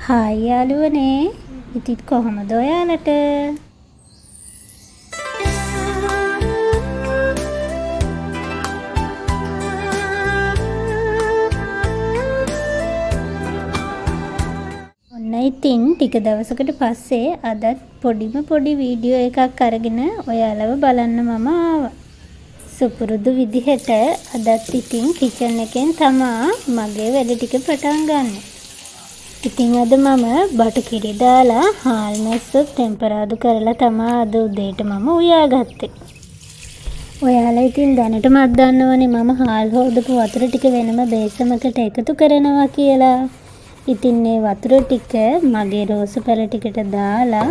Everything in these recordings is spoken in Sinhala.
හායි යාළුවනේ. ඉතින් කොහොමද ඔයාලට? ඔන්න ඉතින් ටික දවසකට පස්සේ අදත් පොඩි වීඩියෝ එකක් අරගෙන ඔයාලව බලන්න මම ආවා. සුපුරුදු විදිහට අදත් ඉතින් කිචන් එකෙන් තමා මගේ වැඩ ටික පටන් ගන්න. ඉතින් අද මම බටකිරි දාලා හාල් මැස්සොත් ටෙම්පරාදු කරලා තමා අද උදේට මම උයාගත්තේ. ඔයාලා ඉතින් දැනටමත් දන්නවනේ මම හාල් හොදපු වතුර ටික වෙනම බේසමකට එකතු කරනවා කියලා. ඉතින් මේ වතුර ටික මගේ රෝස පැල ටිකට දාලා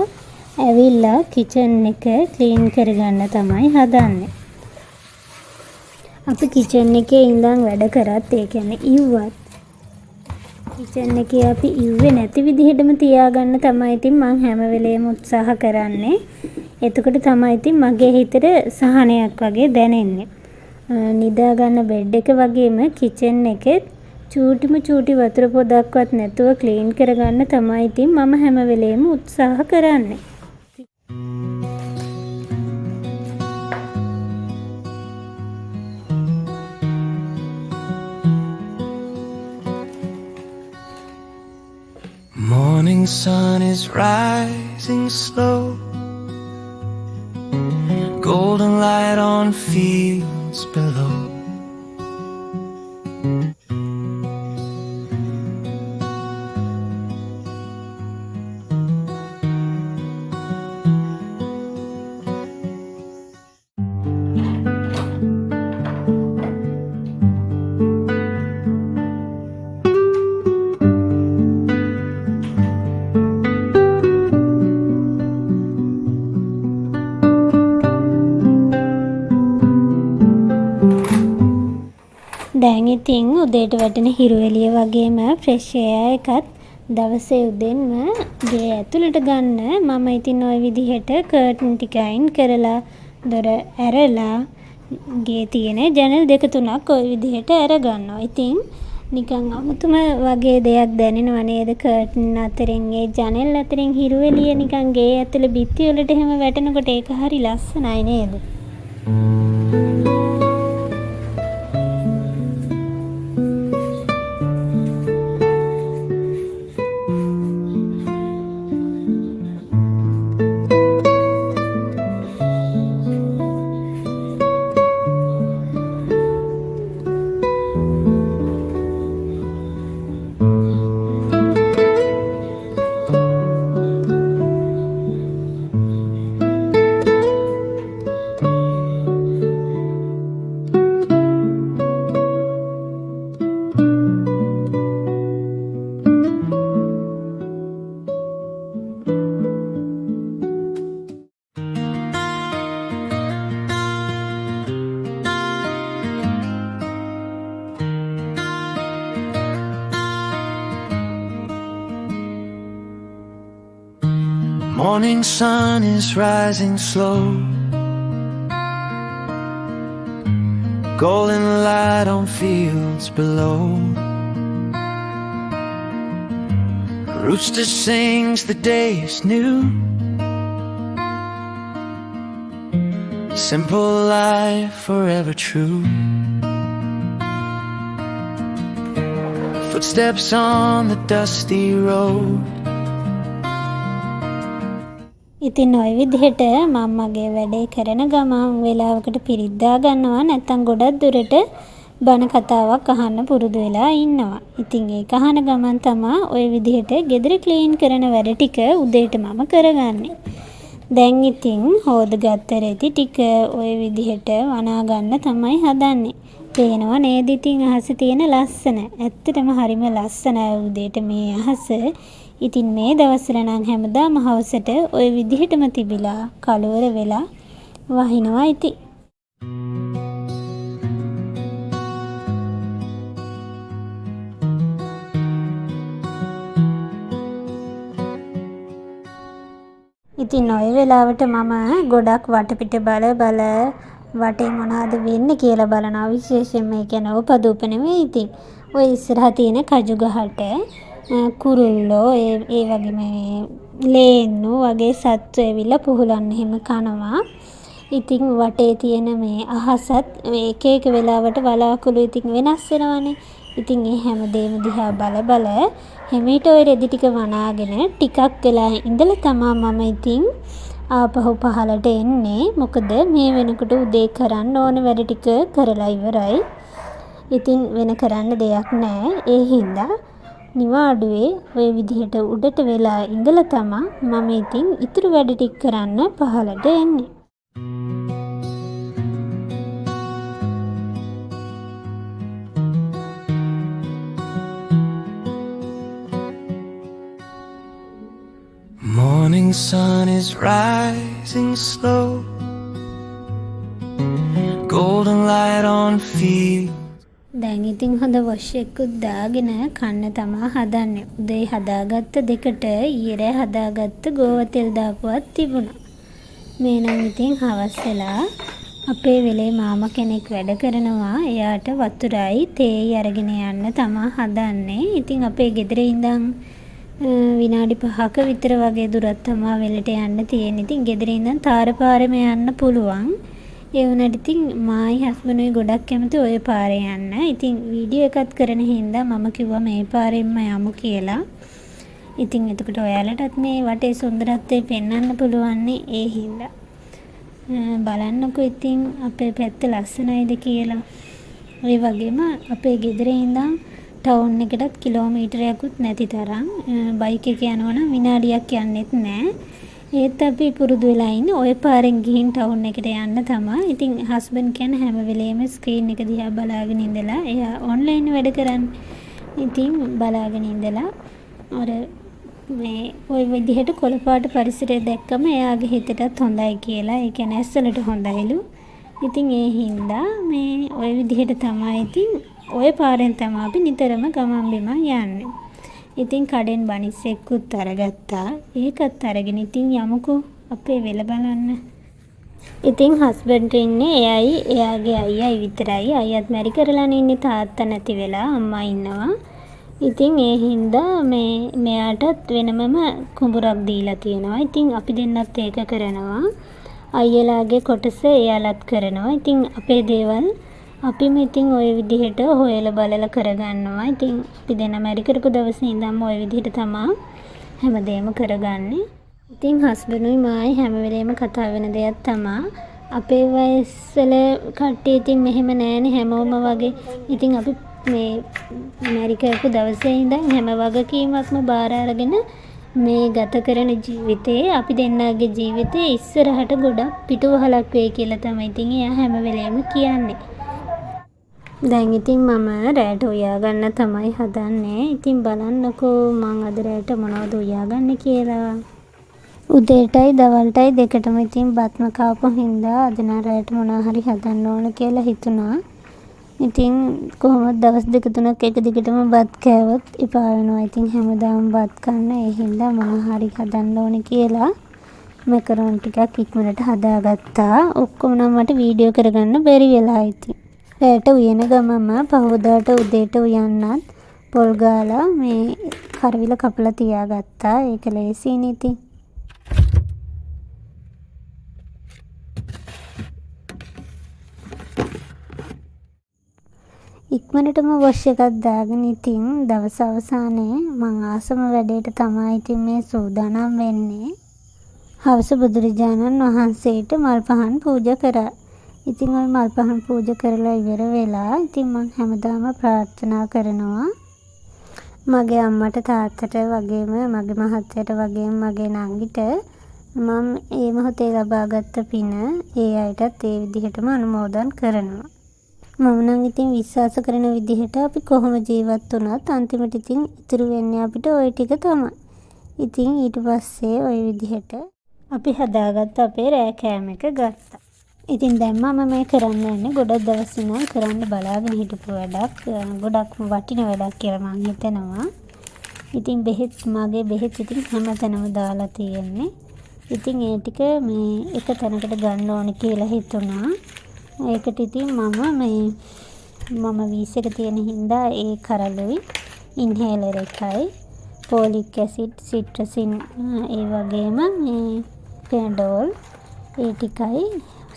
ඇවිල්ලා කිචන් එක ක්ලීන් කරගන්න තමයි හදන්නේ. අපි කිචන් එකේ ඉඳන් වැඩ කරත් ඒ කියන්නේ ඉව්වත් කිචන් එකේ අපි ඉව්වේ නැති විදිහටම තියාගන්න තමයි ඉතින් මං හැම වෙලේම උත්සාහ කරන්නේ. එතකොට තමයි ඉතින් මගේ හිතට සහනයක් වගේ දැනෙන්නේ. නිදා ගන්න බෙඩ් එක වගේම කිචන් එකෙත් චූටි වතුර පොදක්වත් නැතුව ක්ලීන් කරගන්න තමයි ඉතින් මම හැම වෙලේම උත්සාහ කරන්නේ. Morning sun is rising slow, golden light on fields below. දැන් ඉතින් උදේට වැටෙන හිරු එළිය වගේම ෆ්‍රෙෂ් එයාර් එකත් දවසේ උදෙන්ම ගේ ඇතුළට ගන්න මම ඉතින් ওই විදිහට කර්ටන් ටික අයින් කරලා දොර ඇරලා ගේ තියෙන ජනල් දෙක තුනක් ওই විදිහට ඇර ගන්නවා. ඉතින් නිකන් අමුතුම වගේ දෙයක් දැනෙනව නේද කර්ටන් අතරින් ඒ ජනල් අතරින් හිරු එළිය නිකන් ගේ ඇතුළේ බිත්ති වලට එහෙම වැටෙනකොට ඒක හරි ලස්සනයි නේද? Morning sun is rising slow, golden light on fields below. Rooster sings, the day is new. Simple life forever true. Footsteps on the dusty road. ඉතින් ওই විදිහට මම මගේ වැඩේ කරන ගමන් වෙලාවකට පිරිද්දා ගන්නවා නැත්නම් ගොඩක් දුරට බණ කතාවක් අහන්න පුරුදු වෙලා ඉන්නවා. ඉතින් ඒක අහන ගමන් තමයි ওই විදිහට ගෙදර ක්ලීන් කරන වැඩ ටික උදේට මම කරගන්නේ. දැන් ඉතින් හොදගත්ත රෙදි ටික ওই විදිහට වනා ගන්න තමයි හදන්නේ. පේනවා නේද ඉතින් අහසේ තියෙන ලස්සන. ඇත්තටම හරිම ලස්සනයි උදේට මේ අහස. ඉතින් මේ දවස්වල නම් හැමදාම හවසට ওই විදිහටම තිබිලා කලවර වෙලා වහිනවා ඉතින්. ඉතින් ওই වෙලාවට මම ගොඩක් වටපිට බල වටේ මොනවද වෙන්නේ කියලා බලනවා. විශේෂයෙන්ම ඒ කියන්නේ ඕපදූප නෙවෙයි. ඉතින් ඔය ඉස්සරහා තියෙන කජු ගහට කුරුල්ලෝ ඒ වගේම ලේන්නු වගේ සත්තු ඇවිල්ලා පුහුලන්න එහෙම කනවා. ඉතින් වටේ තියෙන මේ අහසත් එක එක වෙලාවට වලාකුළු ඉතින් වෙනස් වෙනවනේ. ඉතින් ඒ හැමදේම දිහා බල හැමීට ওই රෙදි ටික වනාගෙන ටිකක් වෙලා ඉඳලා තමා මම ඉතින් ආපහු පහලට එන්නේ. මොකද මේ වෙනකොට උදේ කරන්න ඕන වැඩ ටික කරලා ඉවරයි. ඉතින් වෙන කරන්න දෙයක් නැහැ. ඒ හින්දා නිවාඩුවේ ওই විදිහට උඩට වෙලා ඉඳලා තමා මම ඉතින් ඉතුරු වැඩ ටික කරන්න පහලට එන්නේ. Morning sun is rising slow, golden light on field. දැන් ඉතින් හොඳ වොෂ් එකකුත් දාගෙන කන්න තමා හදන්නේ. උදේ හදාගත්ත දෙකට ඊයේ හදාගත්ත ගෝව තෙල් දාපුවත් තිබුණා. මේ නම් ඉතින් හවස් වෙලා අපේ වෙලේ මාමා කෙනෙක් වැඩ කරනවා. එයාට වතුරයි තේයි අරගෙන යන්න තමා හදන්නේ. ඉතින් අපේ ගෙදර ඉඳන් විනාඩි 5ක විතර වගේ දුරක් තමා වෙලට යන්න තියෙන. ඉතින් ගෙදර ඉඳන් තාරපාරෙම යන්න පුළුවන්. ඒ වුණාට ඉතින් මායි හස්බන්ඩ්ුයි ගොඩක් කැමති ওই පාරේ යන්න. ඉතින් වීඩියෝ එකක් කරන හින්දා මම කිව්වා මේ පාරෙන්ම යමු කියලා. ඉතින් එතකොට ඔයාලටත් මේ වටේ සුන්දරත්වය පෙන්වන්න පුළුවන් නේ. ඒ හින්දා බලන්නකෝ ඉතින් අපේ පැත්ත ලස්සනයිද කියලා. ඒ වගේම අපේ ගෙදර ඉඳන් ටවුන් එකටත් කිලෝමීටරයක්වත් නැති තරම් බයික් එක යනවා නම් විනාඩියක් යන්නෙත් නැහැ. ඒත් අපි පුරුදු වෙලා ඉන්නේ ওই පාරෙන් ගිහින් ටවුන් එකට යන්න තමයි. ඉතින් හස්බන්ඩ් කියන හැම වෙලේම ස්ක්‍රීන් එක දිහා බලාගෙන ඉඳලා එයා ඔන්ලයින් වැඩ කරන්නේ. ඉතින් බලාගෙන ඉඳලා අර මේ ওই විදිහට කොළපාට පරිසරය දැක්කම එයාගේ හිතටත් හොඳයි කියලා. ඒ කියන්නේ ඇස්සලට හොඳයිලු. ඉතින් ඒ හින්දා මේ ওই විදිහට තමයි ඉතින් ওই පාරෙන් තමයි අපි නිතරම ගමන් බිමන් යන්නේ. ඉතින් කඩෙන් බනිස්සෙක්කුත් අරගත්තා. ඒකත් අරගෙන ඉතින් යමුකෝ අපේ වෙල බලන්න. ඉතින් හස්බන්ඩ් ඉන්නේ එයයි එයාගේ අයියයි විතරයි. අයියත් මැරි කරලානේ ඉන්නේ. තාත්තා නැති වෙලා අම්මා ඉන්නවා. ඉතින් ඒ හින්දා මෙයාටත් වෙනමම කුඹුරක් දීලා තියෙනවා. ඉතින් අපි දෙන්නත් ඒක කරනවා. අයියලාගේ කොටස එයාලත් කරනවා. ඉතින් අපේ දේවල් අපිම ඉතින් ওই විදිහට හොයලා බලලා කරගන්නවා. ඉතින් අපි දෙන්න මැරි කරපු දවසේ ඉඳන්ම ওই විදිහට තමයි හැමදේම කරගන්නේ. ඉතින් හස්බන්ඩ්ුයි මායි හැම වෙලේම කතා වෙන දෙයක් තමයි අපේ වයස්වල කට්ටිය ඉතින් මෙහෙම නෑනේ හැමෝම වගේ. ඉතින් අපි මේ මැරි කරපු දවසේ ඉඳන් හැම වගකීමක්ම බාර අරගෙන මේ ගත කරන ජීවිතේ අපි දෙන්නගේ ජීවිතේ ඉස්සරහට ගොඩක් පිටුවහලක් වෙයි කියලා තමයි ඉතින් එයා හැම වෙලේම කියන්නේ. දැන් ඉතින් මම රැට උයාගන්න තමයි හදන්නේ. ඉතින් බලන්නකෝ මං අද රැට මොනවද උයාගන්නේ කියලා. උදේටයි දවල්ටයි දෙකටම ඉතින් බත්ම කාපු හින්දා අද නම් රැට මොනවා හරි හදන්න ඕන කියලා හිතුණා. ඉතින් කොහොමද දවස් දෙක තුනක් එක දිගටම බත් කෑවොත් එපා වෙනවා. ඉතින් හැමදාම බත් කන්න. ඒ හින්දා මොනවා හරි හදන්න ඕන කියලා මැකරෝන් ටිකක් ඉක්මනට හදාගත්තා. ඔක්කොම නම් මට වීඩියෝ කරගන්න බැරි වෙලා ඉතින්. රැට උයන ගමම පහවදාට උදේට උයන්නත් පොල් ගාලා මේ කරවිල කපලා තියාගත්තා. ඒක ලේසියිනේ ඉතින්. ඉක්මනටම වොෂ් එකක් දාගෙන ඉතින් දවස් අවසානයේ මං ආසම වැඩේට තමයි ඉතින් මේ සූදානම් වෙන්නේ. හවස බුදුරජාණන් වහන්සේට මල් පහන් පූජා කරා. ඉතින් ওই මල් පහන් පූජා කරලා ඉවර වෙලා ඉතින් මං හැමදාම ප්‍රාර්ථනා කරනවා මගේ අම්මට තාත්තට වගේම මගේ මහත්තයට වගේම මගේ නංගිට මම මේ මොහොතේ ලබාගත් පින ඒ අයටත් ඒ විදිහටම අනුමෝදන් කරනවා. මම නම් ඉතින් විශ්වාස කරන විදිහට අපි කොහොම ජීවත් වුණත් අන්තිමට ඉතින් ඉතුරු වෙන්නේ අපිට ওই ටික තමයි. ඉතින් ඊට පස්සේ ওই විදිහට අපි හදාගත්ත අපේ රෑ කෑම එක ගත්තා. ඉතින් දැන් මම මේ කරන්න යන්නේ ගොඩක් දවස් ඉඳන් කරන්න බලාගෙන හිටපු වැඩක්. ගොඩක්ම වටින වැඩක් කියලා මම හිතනවා. ඉතින් මගේ බෙහෙත් ඉතින් හැමතැනම දාලා තියෙන්නේ. ඉතින් ඒ ටික මේ එක තැනකට ගන්න ඕනේ කියලා හිතුණා. ඒකට ඉතින් මම වීස් එක තියෙන හින්දා ඒ කරලුයි ඉන්හේලර් එකයි පෝලික් ඇසිඩ්, සිට්‍රසින්, ඒ වගේම මේ ෆෙනඩෝල්, ඒ ටිකයි,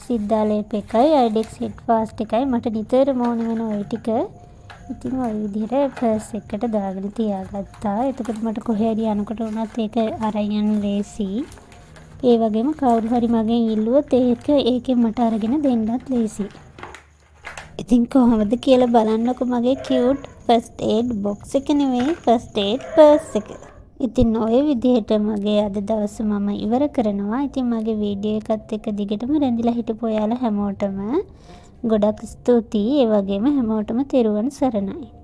සිද්ධාලේප එකයි, අයඩෙක්ස් හෙඩ් ෆාස්ට් එකයි මට නිතරම ඕන වෙන ওই ටික. ඉතින් ওই විදිහට පර්ස් එකට දාගෙන තියාගත්තා. එතකොට මට කොහේ හරි යනකොට උනත් ඒක අරන් යන්න ලේසි. ඒ වගේම කවුරු හරි මගෙන් ඉල්ලුවොත් ඒකෙන් මට අරගෙන දෙන්නත් ලේසි. ඉතින් කොහොමද කියලා බලන්නකො මගේ කියුට් ෆස්ට් ඒඩ් බොක්ස් එක නෙවෙයි ෆස්ට් ඒඩ් පර්ස් එක. ඉතින් ඔය විදිහට මගේ අද දවස මම ඉවර කරනවා. ඉතින් මගේ වීඩියෝ එකත් එක්ක දිගටම රැඳිලා හිටපු ඔයාලා හැමෝටම ගොඩක් ස්තුතියි. ඒ වගේම හැමෝටම තෙරුවන් සරණයි.